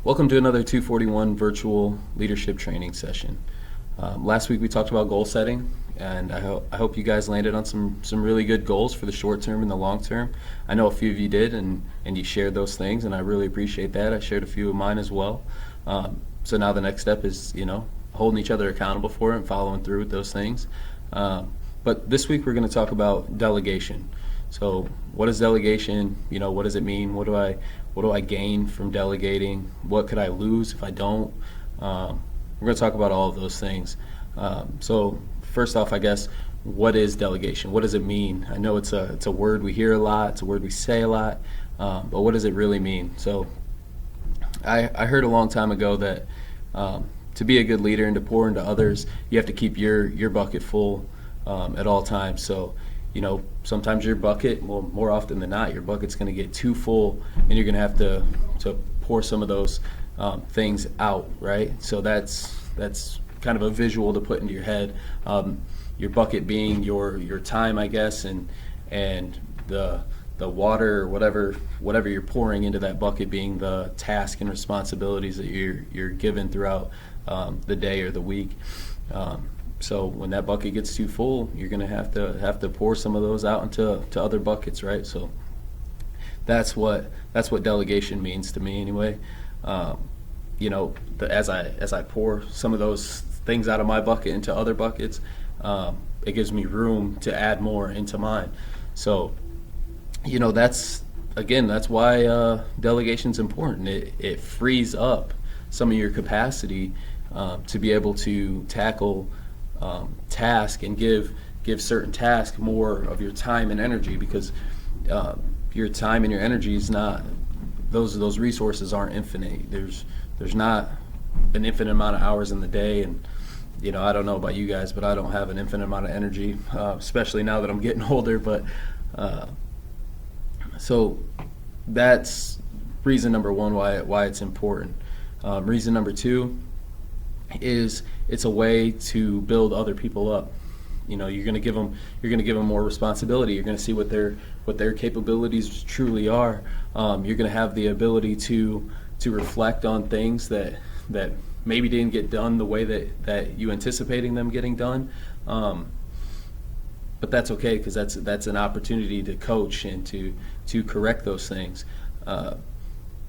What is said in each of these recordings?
Welcome to another 241 virtual leadership training session. Last week we talked about goal setting, and I hope you guys landed on some really good goals for the short term and the long term. I know a few of you did, and you shared those things, and I really appreciate that. I shared a few of mine as well. So now the next step is, holding each other accountable for it and following through with those things. But this week we're going to talk about delegation. So what is delegation? What does it mean? What do I gain from delegating? What could I lose if I don't? We're going to talk about all of those things. So first off, I guess, what is delegation? What does it mean? I know it's a word we hear a lot. It's a word we say a lot. But what does it really mean? So I heard a long time ago that to be a good leader and to pour into others, you have to keep your bucket full at all times. So sometimes your bucket, well, more often than not, your bucket's going to get too full, and you're going to have to pour some of those things out, right? So that's kind of a visual to put into your head. Your bucket being your time, I guess, and the water or whatever you're pouring into that bucket being the task and responsibilities that you're given throughout the day or the week. So when that bucket gets too full, you're going to have to pour some of those out into other buckets, right? So that's what delegation means to me, anyway. As I pour some of those things out of my bucket into other buckets, it gives me room to add more into mine. So that's why delegation's important. It frees up some of your capacity to be able to tackle task and give certain tasks more of your time and energy, because your time and your energy is not, those resources aren't infinite. There's not an infinite amount of hours in the day, and I don't know about you guys, but I don't have an infinite amount of energy, especially now that I'm getting older. But so that's reason number one why it's important. Reason number two is it's a way to build other people up. You're going to give them more responsibility. You're going to see what their capabilities truly are. You're going to have the ability to reflect on things that maybe didn't get done the way that you anticipating them getting done. But that's okay, because that's an opportunity to coach and to correct those things.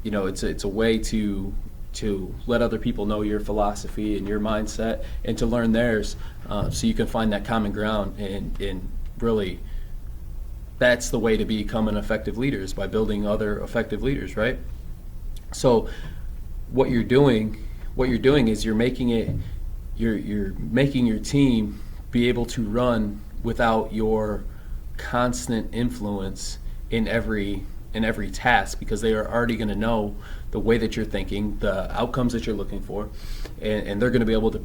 It's a way to let other people know your philosophy and your mindset, and to learn theirs, so you can find that common ground. And really, that's the way to become an effective leader, is by building other effective leaders, right? So what you're doing is you're making your team be able to run without your constant influence in every task, because they are already going to know the way that you're thinking, the outcomes that you're looking for, and they're going to be able to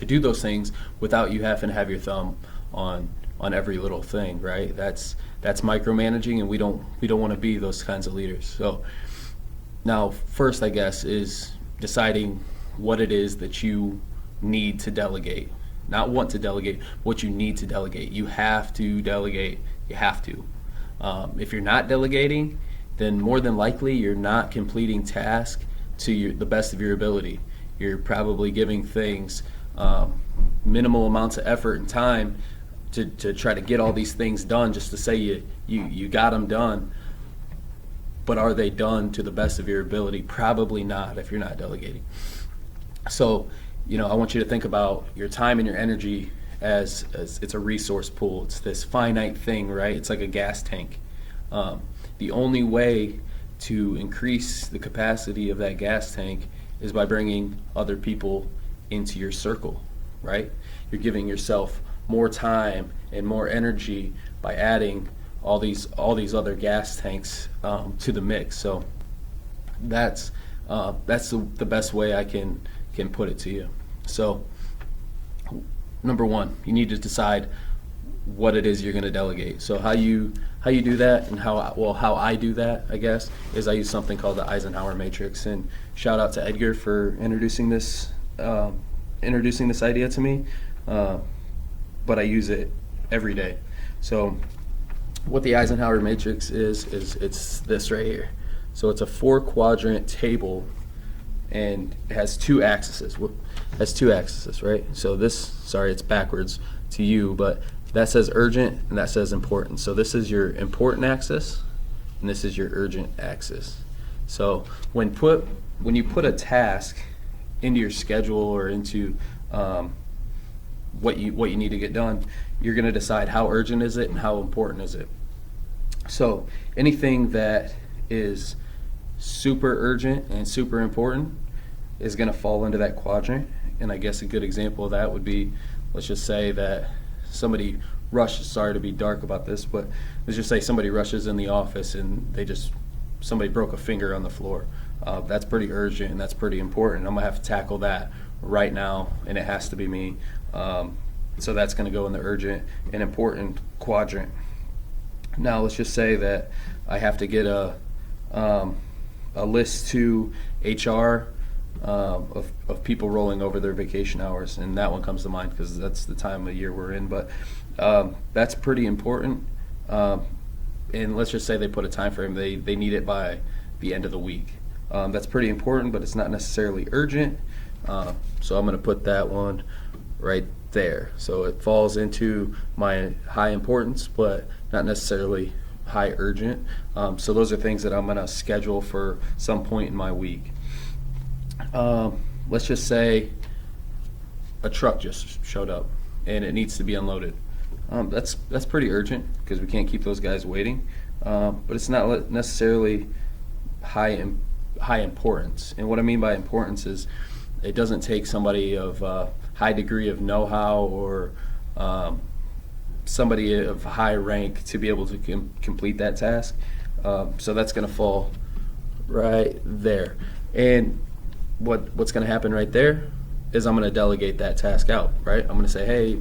do those things without you having to have your thumb on every little thing, right? That's micromanaging, and we don't want to be those kinds of leaders. So now, first, I guess, is deciding what it is that you need to delegate. Not want to delegate, what you need to delegate. You have to delegate. You have to. If you're not delegating, then more than likely you're not completing tasks to the best of your ability. You're probably giving things minimal amounts of effort and time to try to get all these things done, just to say you got them done. But are they done to the best of your ability? Probably not, if you're not delegating. So, I want you to think about your time and your energy as it's a resource pool. It's this finite thing, right? It's like a gas tank. The only way to increase the capacity of that gas tank is by bringing other people into your circle, right? You're giving yourself more time and more energy by adding all these other gas tanks to the mix. So that's the best way I can put it to you. So number one, you need to decide what it is you're going to delegate. So how you do that, and how I do that, I guess, is I use something called the Eisenhower matrix. And shout out to Edgar for introducing this idea to me. But I use it every day. So what the Eisenhower matrix is it's this right here. So it's a 4-quadrant table, and it has 2 axes. Right? So this, sorry, it's backwards to you, but that says urgent and that says important. So this is your important axis, and this is your urgent axis. So when you put a task into your schedule or into what you need to get done, you're going to decide how urgent is it and how important is it. So anything that is super urgent and super important is going to fall into that quadrant. And I guess a good example of that would be, let's just say that somebody rushes, sorry to be dark about this, but let's just say somebody rushes in the office and somebody broke a finger on the floor. That's pretty urgent and that's pretty important. I'm gonna have to tackle that right now, and it has to be me. So that's gonna go in the urgent and important quadrant. Now let's just say that I have to get a list to HR of people rolling over their vacation hours, and that one comes to mind because that's the time of year we're in. But that's pretty important. And let's just say they put a time frame. They need it by the end of the week. That's pretty important, but it's not necessarily urgent. So I'm going to put that one right there. So it falls into my high importance, but not necessarily high urgent. So those are things that I'm going to schedule for some point in my week. Let's just say a truck just showed up and it needs to be unloaded. That's pretty urgent because we can't keep those guys waiting. But it's not necessarily high importance. And what I mean by importance is it doesn't take somebody of high degree of know-how or somebody of high rank to be able to complete that task. So that's going to fall right there. And what's going to happen right there is I'm going to delegate that task out, right? I'm going to say, hey,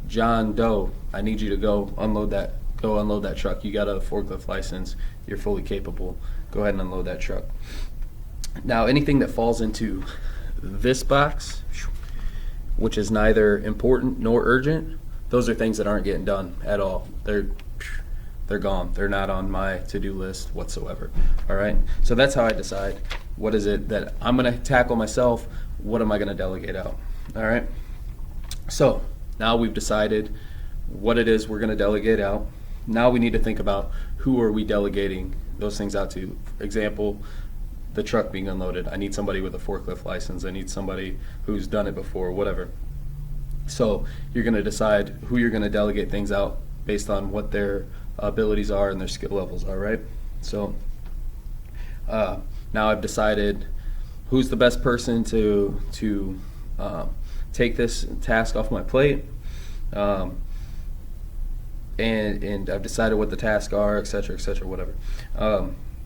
John Doe, I need you to go unload that truck. You got a forklift license. You're fully capable. Go ahead and unload that truck. Now, anything that falls into this box, which is neither important nor urgent, those are things that aren't getting done at all. They're gone. They're not on my to-do list whatsoever. All right? So that's how I decide what is it that I'm going to tackle myself, what am I going to delegate out. All right? So now we've decided what it is we're going to delegate out. Now we need to think about who are we delegating those things out to. For example, the truck being unloaded. I need somebody with a forklift license. I need somebody who's done it before, whatever. So you're going to decide who you're going to delegate things out based on what their abilities are and their skill levels are, right? So now I've decided who's the best person to take this task off my plate, and I've decided what the tasks are, et cetera, whatever.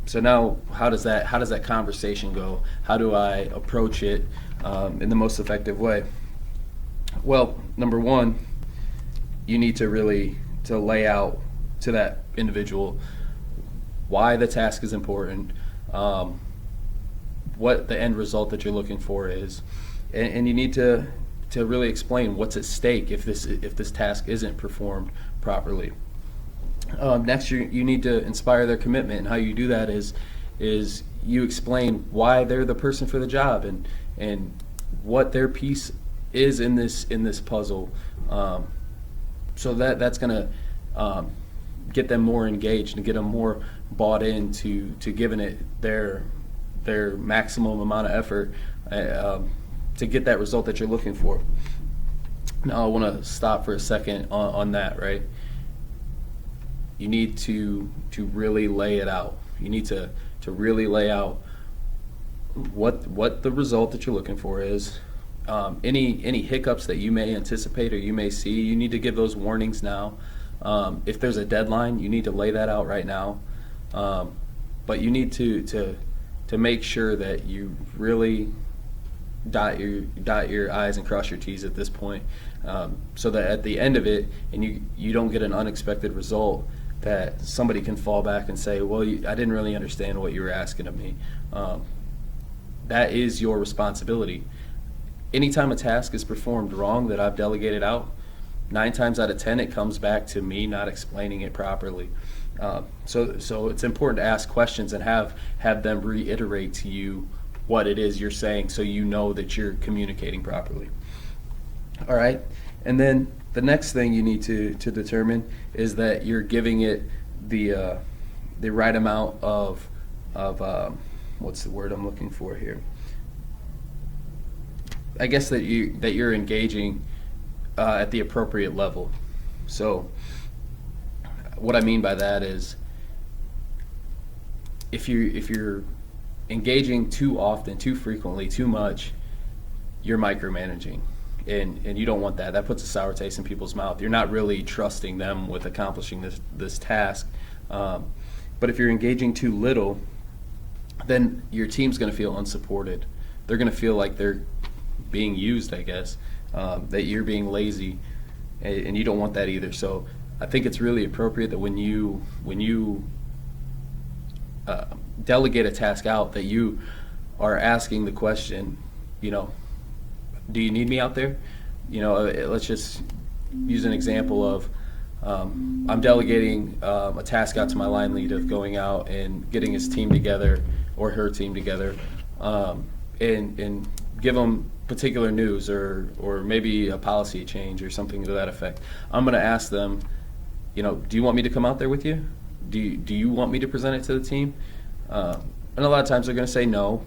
So now, how does that conversation go? How do I approach it in the most effective way? Well, number one, you need to really lay out to that individual why the task is important, what the end result that you're looking for is, and you need to really explain what's at stake if this task isn't performed properly. Next, you need to inspire their commitment, and how you do that is you explain why they're the person for the job and what their piece is in this puzzle. So that's going to get them more engaged and get them more bought into giving it their maximum amount of effort to get that result that you're looking for. Now I want to stop for a second on that, right? You need to really lay it out. You need to really lay out what the result that you're looking for is. Any hiccups that you may anticipate or you may see, you need to give those warnings now. If there's a deadline, you need to lay that out right now. But you need to make sure that you really dot your I's and cross your T's at this point, so that at the end of it, and you don't get an unexpected result, that somebody can fall back and say, well, I didn't really understand what you were asking of me. That is your responsibility. Anytime a task is performed wrong that I've delegated out, 9 times out of 10 it comes back to me not explaining it properly. So it's important to ask questions and have them reiterate to you what it is you're saying, so you know that you're communicating properly. All right, and then the next thing you need to determine is that you're giving it the right amount of what's the word I'm looking for here? I guess that you're engaging at the appropriate level. So what I mean by that is, if you're engaging too often, too frequently, too much, you're micromanaging, and you don't want that. That puts a sour taste in people's mouth. You're not really trusting them with accomplishing this task. But if you're engaging too little, then your team's going to feel unsupported. They're going to feel like they're being used, I guess, that you're being lazy, and you don't want that either. So I think it's really appropriate that when you delegate a task out, that you are asking the question, do you need me out there? Let's just use an example of, I'm delegating a task out to my line lead of going out and getting his team together, or her team together, and give them particular news, or maybe a policy change or something to that effect. I'm going to ask them, do you want me to come out there with you? Do you want me to present it to the team? And a lot of times they're going to say no,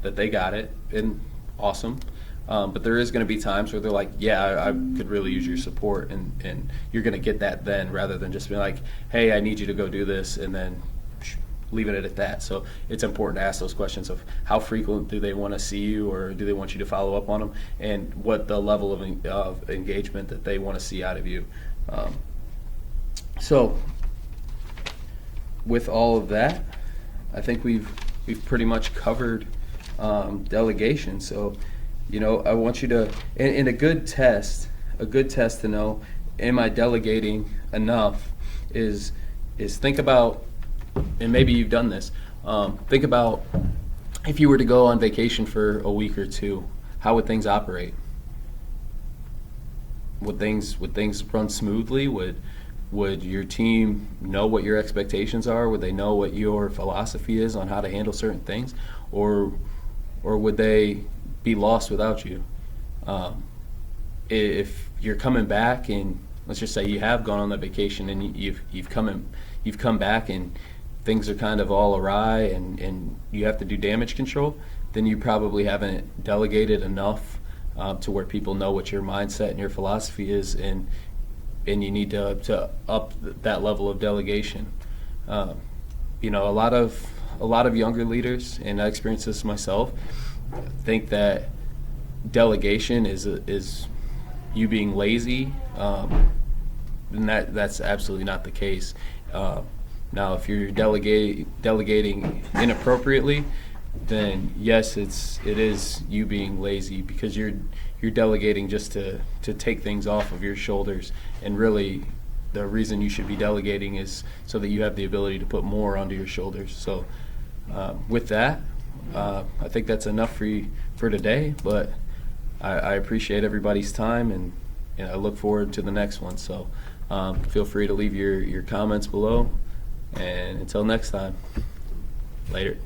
that they got it, and awesome. But there is going to be times where they're like, yeah, I could really use your support, and you're going to get that then, rather than just being like, hey, I need you to go do this, and then leaving it at that. So it's important to ask those questions of how frequent do they want to see you, or do they want you to follow up on them, and what the level of engagement that they want to see out of you. So with all of that, I think we've pretty much covered delegation. So I want you to, in a good test to know, am I delegating enough, is think about, and maybe you've done this, think about if you were to go on vacation for a week or two, how would things operate? Would things run smoothly? Would your team know what your expectations are? Would they know what your philosophy is on how to handle certain things? Or would they be lost without you? If you're coming back, and let's just say you have gone on that vacation, and you've come back and things are kind of all awry, and you have to do damage control, then you probably haven't delegated enough to where people know what your mindset and your philosophy is, and you need to up that level of delegation. A lot of younger leaders, and I experienced this myself, think that delegation is you being lazy, and that's absolutely not the case. Now, if you're delegating inappropriately, then yes, it is you being lazy, because you're delegating just to take things off of your shoulders, and really the reason you should be delegating is so that you have the ability to put more onto your shoulders. So with that, I think that's enough for today, but I appreciate everybody's time, and I look forward to the next one. So feel free to leave your comments below, and until next time, later.